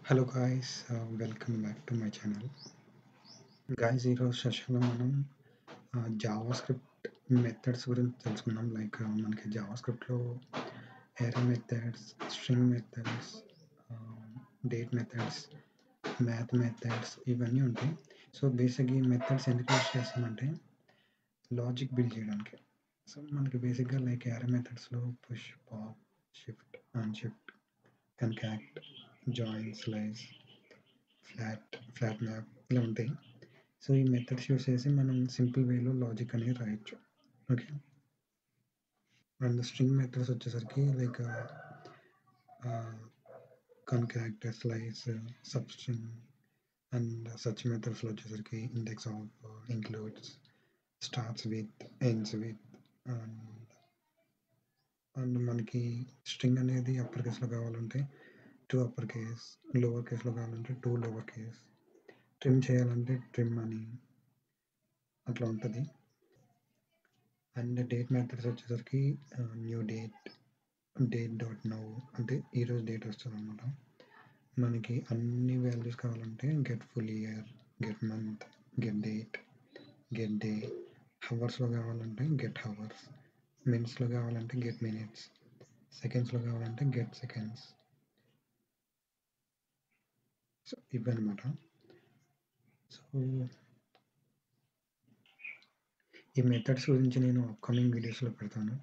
Hello guys, welcome back to my channel. Guys, ఈరోజు సెషన్లో మనం జావా స్క్రిప్ట్ మెథడ్స్ గురించి తెలుసుకుందాం. మనకి జావా స్క్రిప్ట్లో array methods, string methods, date methods, math methods ఇవన్నీ ఉంటాయి. సో బేసిక్గా ఈ మెథడ్స్ ఎందుకు యూస్ చేస్తామంటే లాజిక్ బిల్డ్ చేయడానికి. సో మనకి బేసిక్గా ఎరే మెథడ్స్లో push, pop, shift, unshift, concat, join, slice, flat map ఇలా ఉంటాయి. సో ఈ మెథడ్స్ యూస్ చేసి మనం సింపుల్ వేలో లాజిక్ అనేది రాయొచ్చు. ఓకే. అండ్ స్ట్రింగ్ మెథడ్స్ వచ్చేసరికి concat, slice, substring and such మెథడ్స్లో వచ్చేసరికి index of, includes, starts with, ends with and మనకి స్ట్రింగ్ అనేది అప్పర్ కేస్లో కావాలంటే టూ అప్పర్ కేస్, లోవర్ కేస్లో కావాలంటే టూ లోవర్ కేస్, ట్రిమ్ చేయాలంటే ట్రిమ్ అని అట్లా ఉంటుంది. అండ్ డేట్ మెథడ్స్ వచ్చేసరికి న్యూ డేట్ డాట్ నౌ అంటే ఈరోజు డేట్ వస్తుంది అనమాట. మనకి అన్ని వాల్యూస్ కావాలంటే get full year, get month, get date, get day, హవర్స్లో కావాలంటే గెట్ హవర్స్, మినిట్స్లో కావాలంటే గెట్ మినిట్స్, సెకండ్స్లో కావాలంటే గెట్ సెకండ్స్. సో ఇవన్నమాట. సో ఈ మెథడ్స్ గురించి నేను అప్కమింగ్ వీడియోస్లో పెడతాను.